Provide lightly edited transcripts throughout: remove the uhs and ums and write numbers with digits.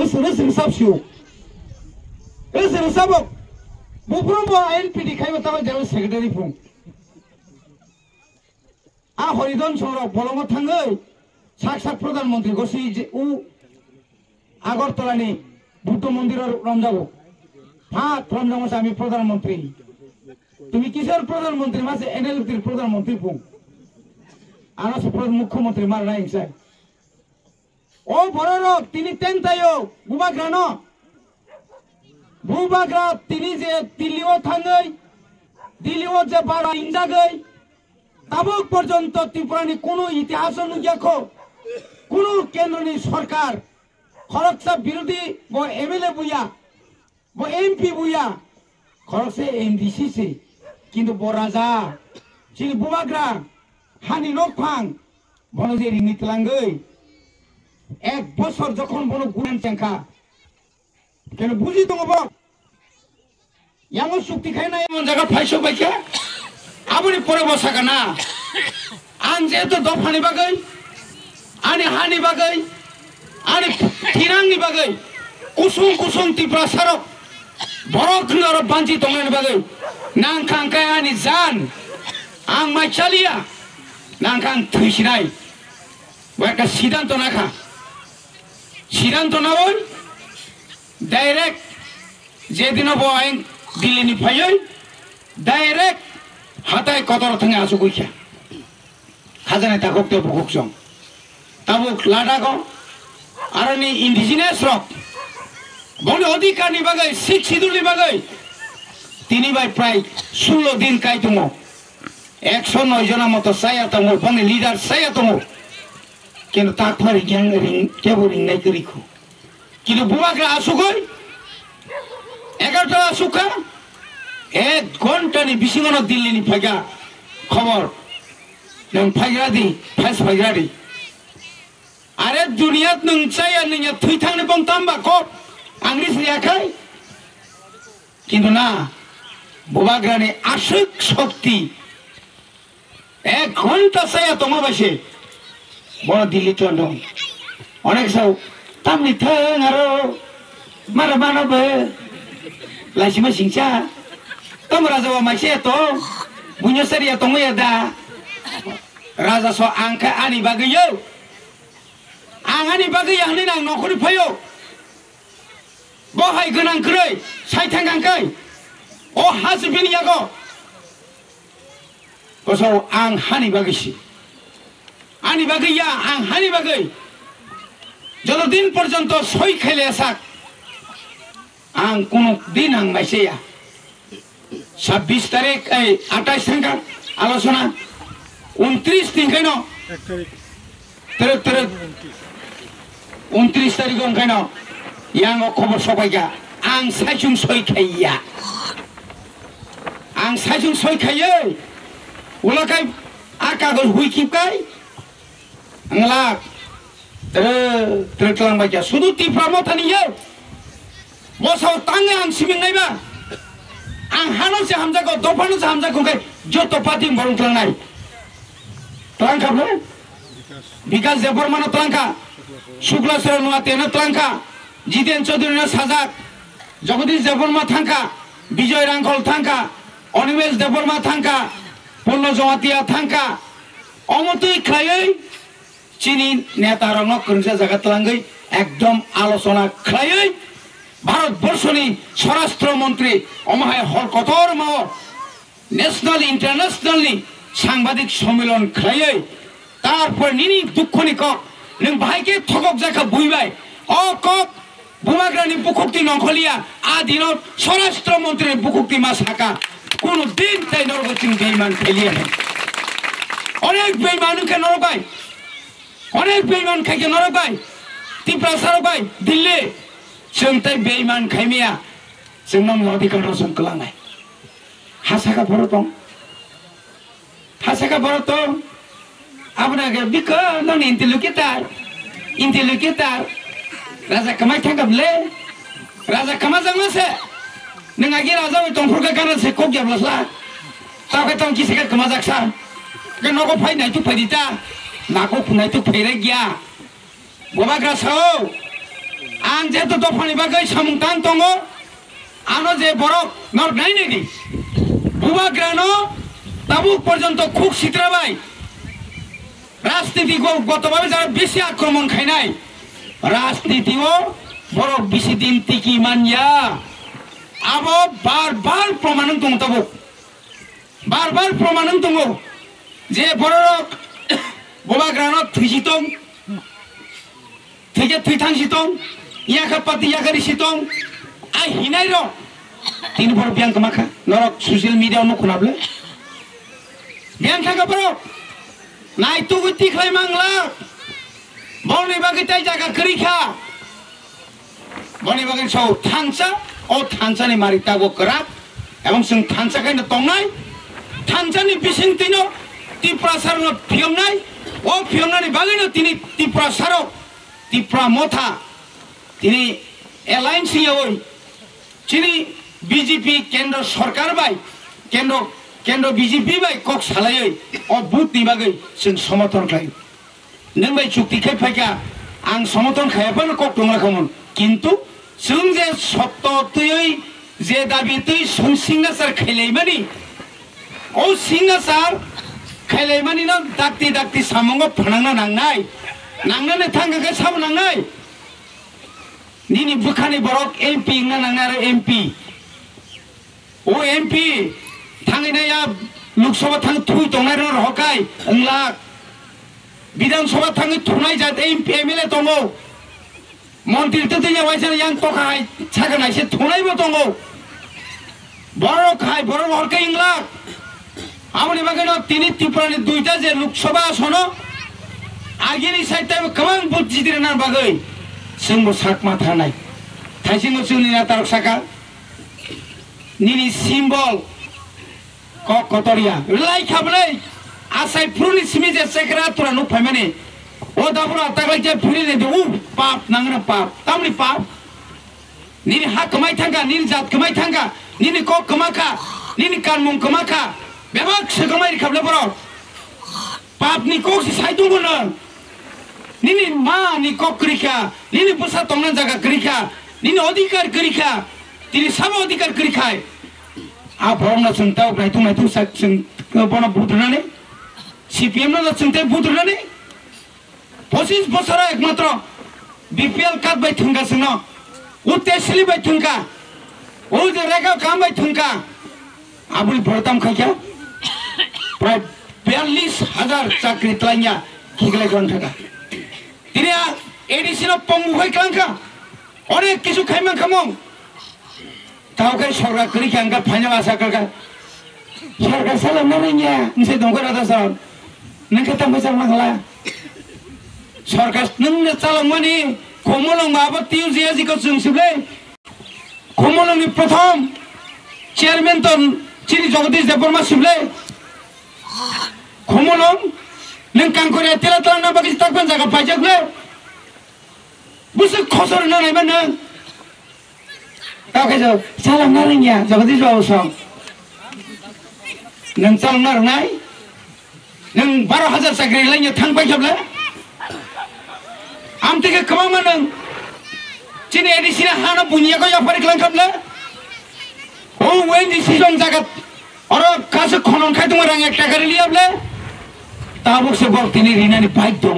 Sering sabsiu. Sering sabok. Buprum bo NPD kai batawa General Secretary pung. Horidon choro bolongo thangai. Sak Pradhan Mantri gosi u Agartala ni Buddha Mandirer ramjabo. Ha ramjabo sami Pradhan Mantri. Tumi kisar Pradhan Mantri mase NLP Pradhan Mantri pung. Ana Pradhan Mukhyamantri mar naik sai. O borok tini tentayo Bubagrano. Bubagra tini je Dillio thangai. Dillio je bara injagai. Tabuk porjonto Tripurani kono itihas nugiako. Kono kendroni sarkar Kharaksa birodi bo MLA buya bo MP buya Kharakse MDC se kintu bo raja chini Bubagra hani nokphang bono je ringit langai এক বছর যখন বড় গুণ সংখ্যা কেন বুঝি তো বাবা এমন শক্তি খায় না এমন জায়গা ফাইসো বাইকে আপনি পরে বসাকা না আন যেহেতু দফানি বাগাই আনি হানি বাগাই আনি থিরাংনি বাগাই কুসুম কুসুম ত্রিপুরা সারক বরক নর বাঞ্চি তংনি বাগাই নাং খাংকায় আনি জান আং মাইচালিয়া নাং খাং থুইসিনাই একটা সিদ্ধান্ত নাখা সিদ্ধান্ত না বল ডাইরেক্ট যেদিন বয়ং দিল্লি ফাইয় ডাইরেক্ট হাতায় কতর থাকে আসো কইছা খাজানে তাকক তো ভুকসং তাবুক লাডাক আর নি ইন্ডিজিনাস রক বনে অধিকার নি বাগাই শিখ সিদুল নি বাগাই তিনি ভাই প্রায় 16 দিন কাইতুম 109 জনের মতো সায়াতম বনে লিডার সায়াতম কিন্তু তারপরে গ্যাং রিং কেবল রিং নাই করিখো কিন্তু বুবাগ্রা আসুকই 11টা আসুকা 1 ঘন্টা নি বিশিগন দিল্লি নি ফাইগা খবর নং ফাইগা দি ফাইস ফাইগা দি আরে দুনিয়াত নং চাইয়া নং থুই থাংনে বং তাম্বা ক আংরিস রিয়াখাই কিন্তু না বুবাগ্রা নি আশিক শক্তি 1 ঘন্টা চাইয়া তোমাবাসে বড় দিল্লি তো অনেক সব তামনি থাং আরো মারা মানবে লাইসিমা সিংসা তোমরা যাওয়া মাইসে তো বুঝসারিয়া তোমায় দা রাজা স আংখা আনি বাগিও আঙানি বাগি আনি নাং নখরি ফাইও বহাই গোনাं ক্রৈ সাইথাং গাंखै ও হাসবিনিয়াগো কসো আং হানি বাগিসি আনি বাগিয়া আং হানি বাগি যতদিন পর্যন্ত সই খেলে আসাক আং কোন দিন আং মাইসেয়া 26 তারিখ এই 28 সংখ্যা আলোচনা 29 দিন কেন 29 তারিখ কেন ইয়াং খবর সবাইকা আং সাইজুং সই খাইয়া আং সাইজুং সই খাইয়ে ওলাকাই আর কাগজ হুইকিকাই আংলা তেরতলাং বাইকা শুধু ত্রিপুরা মথানিয়ে বসাও তাঙ্গে আং সিমিংনাইবা आं हानोसे हामजाखौ दफानोसे हामजाखौ जत पार्टी बरंख्लांनाय त्रांखाब्ले बिकास देबरमानो त्रांखा शुक्लाचरण नुवातेनो त्रांखा जितेन चौधुरीनो साजाक जगदीश देबरमा थांखा विजय रांखल थांखा अनिमेश देबरमा थांखा पल्ल जमातिया थांखा अमतै खायै चिनी नेतारंनो खोंसा जागा त्रांगै एकदम आलोचना खायै ভারতবর্ষনি স্বরাষ্ট্রমন্ত্রী অমাহায় হরকতর মাও ন্যাশনাল ইন্টারন্যাশনালনি সাংবাদিক সম্মেলন খাইয়ে তারপর নিনি দুঃখনি কক নং ভাইকে ঠকক জাখা বুইবাই অ কক বুমাগ্রানি বুকুক্তি নখলিয়া আ দিনত স্বরাষ্ট্রমন্ত্রীর বুকুক্তি মা সাকা কোন দিন তাই নরগতিন বেঈমান ফেলিয়ে নাই অনেক বেঈমানকে নরবাই অনেক বেঈমান খাইকে নরবাই ত্রিপুরা সারবাই দিল্লি जोंथाय बेईमान खायमिया जोंनाव अधिकार रसन खालामनाय हासाखा बर दं हासाखा बर दं आपनागे बिखो नन इन्टिलिकेटार राजा कमाय थांगाबले राजा कमा जांगसे नोंआगे राजा दंफोरखा गानसे कक गेबलासला ताके तं किसिका कमा जाकसा के नगो फायनाय तु फायदिता नाको फुनाय तु फायरा गया बबाग्रा साव आ आं जेहेतु दफानि बागै सामुंतां दङ आनो जे बरक नर नायनायनि बुबाग्रानो ताबुक पर्यন্ত खुक सिद्राबाय राजनीति को गतबारे जारा बेसि आक्रमण खायनाय राजनीति ओ बरक बेसि दिन टिकी मानिया अब बार प्रमाण दङ ताबुक बार प्रमाण दङ जे बरक बुबाग्रानो थैसितं थैजे थैथांसितं याखा पाति याखारि सितं आइ हिनाय र तीन बर ब्यांक माखा नरक सोशल मीडिया नो खुनाबले ब्यांक थाका बरक नाय तु गुति खै मांगला बनि बागै ताइ जागा करिखा बनि बागै सौ थांसा ओ थांसानि मारितागो करा एवं जों थांसा खायनो तंनाय थांसानि बिसिं तिनो त्रिपुरा सारनो फियमनाय ओ फियमनानि बागैनो तिनि त्रिपुरा सारो त्रिपुरा मथा तिनि एलायन्स यावै चिनि बीजेपी केंद्र सरकार बाय केंद्र बीजेपी बाय कक सालायै ओ बुथ नि बागै जों समर्थन खायो नों बाय चुक्ति खाय फायका आं समर्थन खायाबानो कक दंलाखौमोन किन्तु जों जे सप्तयै जे दाबि तै सिग्नेचार खायलायमानि ओ सिग्नेचार खायलायमानि न दाक्ति सामंग फनांना नांनाय नांनानै थांगाखै साब नांनाय निनि बुखानि बरक एमपि ना नांनाय आरो एमपि ओ एमपि थांनाया लोकसभा थां थुइ दंनाय रहकाय लाख विधानसभा थां थुनाय जात एमपि एमएलए दङ मन्त्रि तैया वाइसा यां तखाय सागनायसे थुनायबो दङ बरखाय बर हरकाय लाख आमनि बागैनो तिनि त्रिपुरानि दुइटा जे लोकसभा आसन आगिनि साइडटाय गोबां बुथ जिदिरना बागै जोंबो साकमा थानाय थाइसिंगो जोंनि नातारक साका निनि सिम्बल कतरिया लाइखाबलै आसाय फ्रुनि सिमि जे सेक्रा तुरा नु फायमाने ओ दाबुरा तागलाय जे फ्रिने दे उ पाप नांगना पाप तामनि पाप निनि हा कमाय थांगा निनि जात कमाय थांगा निनि को कमाखा निनि कानमुं कमाखा बेबाक सगमाय खाबले बर पापनि को साइदुंगो न निनि मा नि को क्रिखा निनि बुसा तंगना जागा क्रिखा निनि अधिकार क्रिखा तिनि सब अधिकार क्रिखाय आ भरना सुनताव नायथु साकसिं बना बुद्रनानै सीपीएम न सुनते बुद्रनानै 25 बोसोर एकमात्र बीपीएल कार्ड बाय थुंगासिनो उ तेसलि बाय थुंगा उ जे रेगा काम बाय थुंगा आबुल भरताम खायखा प्राय 42,000 चाकरी तलाइया खिगलाय गन थाका तिनिया एडिसिनो पंगु होय क्लांका अनेक किसु खायमा खामं तावखाय सरकार करिखा आंगा फाइनाल आसा करगा सरकार सालामना नैया नसे दंगा रादा सार नोंखा ता मोजां नांला सरकार नोंनो चालांमानि खमलं माबा तिउ जियाजिखौ जोंसिबले खमलंनि प्रथम चेयारमेन तो चिनि जगदीश देबबर्मा सिबले खमलं नों कांकरिया तेला तलांना बागि ताकबान जागा पाइजाकले बुसु खसर ना नायबा नों तावखाय जो चालांना नैया जगदीश बाबु सं नों चालांना रोंनाय नों 12,000 साख्रि लायनो थांबाय जाबले आमतेके कमामा नों चिनि एडिसिना हाना बुनियाखौ याफारि खालामखाबले ओ वेन डिसिजन जागत अर कासे खनन खाय दङ रां 1 टाका लियाबले ताबुकसे बक्तिनि रिनानि बाइक दङ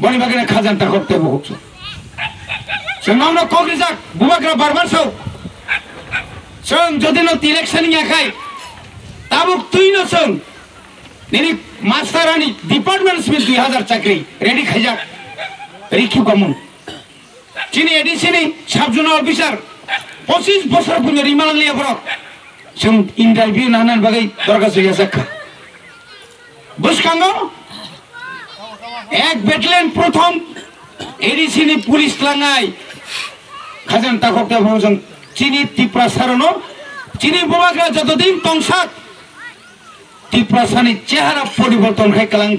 बनि बागैना खाजान ताकते बक्स जोंनावनो कग्रिजाक बुबाग्रा बारबारसौ जों जदि न इलेक्शन याखाय ताबुक तुइनो जों निनि मास्टारानि डिपार्टमेंट स्मिथ 2000 चाकरी रेडी खायजाक रिखिउ गमन चिनि एडिसिनि साब जुनार अफिसार 25 बोसोर पुनो रिमालां लिया बरक जों इंटरभिउ नानान बागै दरखास्त याजाखा बुसखांगो एक बेटलेन प्रथम एडिसिनि पुलिस लांनाय खाजान ताकते जों चिनि त्रिपुरा सारनो चिनि बुबाग्रा जतदिन तंसाक त्रिपुरा सानि चेहरा परिवर्तन खाय कलां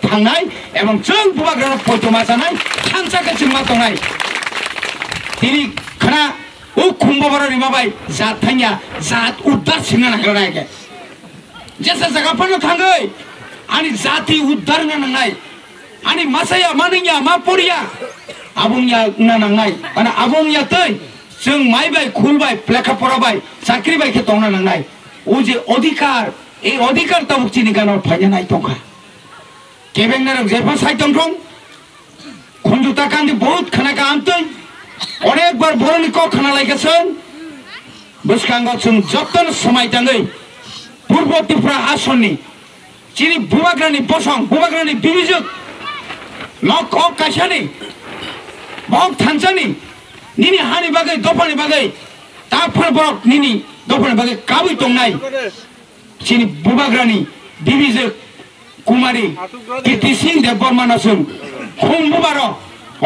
थांनाय एवं जों बुबाग्रा पयतमा जानाय थांसाखै जों मा दंनाय तिनि खना उ खुंबबर रिमाबाय जाथाया जात उद्धार सिंना नागरायके जेसा जगाफोरनो थांगै आनि जाति उद्धार नांनाय आनि मासाया मानैया मा परिया आबुंनिया नांनाय माने आबुंनिया तै जों माइबाय खुलबाय लेखा फराबाय साख्रि बाय खेतंना नांनाय ओ जे अधिकार এই অধিকার তাবুক চিনি গানোর ফাইনা নাই তংখা কেবেংনার যেফা সাইতং থং খঞ্জুতা কান্দি বহুত খানাকা আমতৈ অনেকবার বরনি ক খানা লাইগাছন বসকাঙ্গ जों যতন সময় তাঙ্গै পূর্ব ত্রিপুরা আসননি চিনি বুবাগ্রানি বসং বুবাগ্রানি বিবিজক লক ক কাইসানি বক থানসানি নিনি হানি বাগै দফানি बागै ताफर बरक निनी दफानि बागै काबुइ तंनाय चिनी बुबाग्रानी दिबिजे कुमारी कीर्ति सिंह देवबर्मानसों खुंबुबार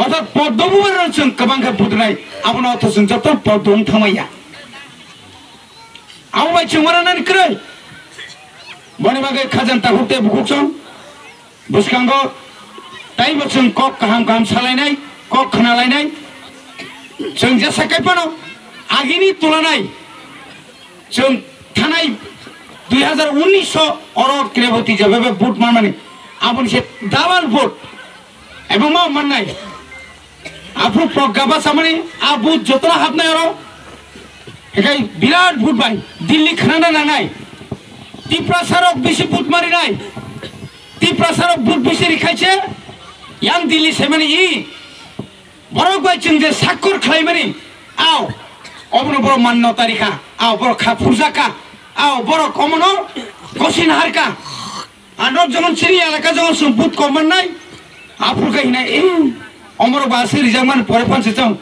अर्थात पद्मबुबारसों गोबांखा बुदनाय आबोनो अर्थजों जत पद्म थामाया आवबाय चंगरानानि क्रै बनि बागै खाजान ताहुते बुकुचों बुसकांगो ताइबोचों कक काहाम काहाम सालायनाय कक खानालायनाय जों जेसाकायपानो आगिनि तुलनाय जों थानाय 2019 अरब क्रेबती जब बुट मारमानी आबुन से दाबाल बुट एवं मा माननाय आपु प्रगाबा सामने आ बुट जतरा हाबनाय अरो एकाय बिराट बुट बाय दिल्ली खाना नानाय तिप्रा सारक बेसे बुट मारिनाय तिप्रा सारक बुट बेसे रिखायছে यां दिल्ली सेमाने इ बरक बाय जों जे साक्कर खालायमानि आव अबनो बर माननो तारिखा आव बर खा फुजाका आओ बरो कमनो कोसिन हारका आनर जमन सिरि एलाका जमन सम्पुत कमन नाय आपुर कहिना ए अमर बासे रिजामान परे पांसे चं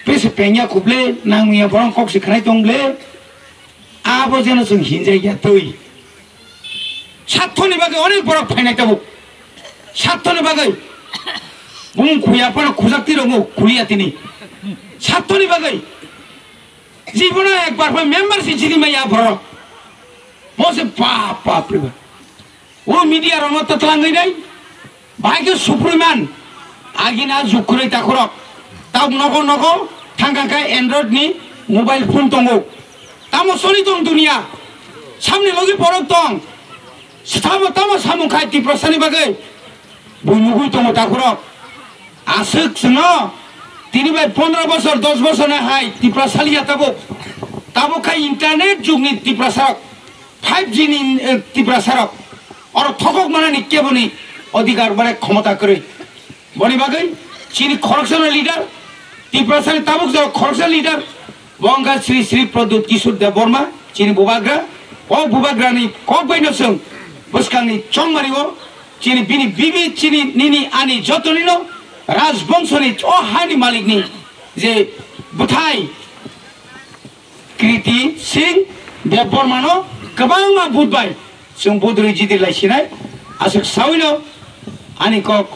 पेसे पेंया कुबले नांमिया बरं कक सिखनाय दंले आबो जेन जों हिनजाय या तै सातथनि बागै अनेक बरं फायनाय ताबो सातथनि बागै बुं खुयापन खुजाक्ति रंगो खुलियातिनि सातथनि बागै जीवना एक बार पर मेंबर से जिदी में या भरो मोसे बाप बाप रे वो मीडिया रंग ततलांगै नै भाग्य सुप्रीमान आगिना जुखुरै ताखर ताब नगो नगो थांगाका एंड्रॉइड नि मोबाइल फोन दंगो तामो सोनि दं दुनिया सामने लगे बरक दं सिथाबो तामो सामुखाय तिप्रसानि बागै बुमुगुइ दंगो ताखर आसुक जोङो 3 बाय 15 बছর 10 বছর না হাই ত্রিপুরা সালিয়া তাবো খাই ইন্টারনেট যুগনি ত্রিপুরা সারক 5G নি ত্রিপুরা সারক আর ঠকক মানে কেবনি অধিকার মানে ক্ষমতা করে বনি বাগৈ চিনি খরকসনা লিডার ত্রিপুরা সালি তাবুক যাও খরকসনা লিডার বঙ্গা শ্রী শ্রী প্রদ্যুৎ কিশোর দেববর্মা চিনি বুবাগ্রা ও বুবাগ্রানি কক বাইনসং বসকাंनि चंमारिओ चिनी बिनि बिबि चिनी निनि आनि जतनिनो राजवंशनि हानि मालिकनि जे बुथाय कीर्ति सिंह देवबर्मानो गोबां मा बुथबाय जों बुद्रि जिदिर लायसिनाय आसुक साविनो आनि कक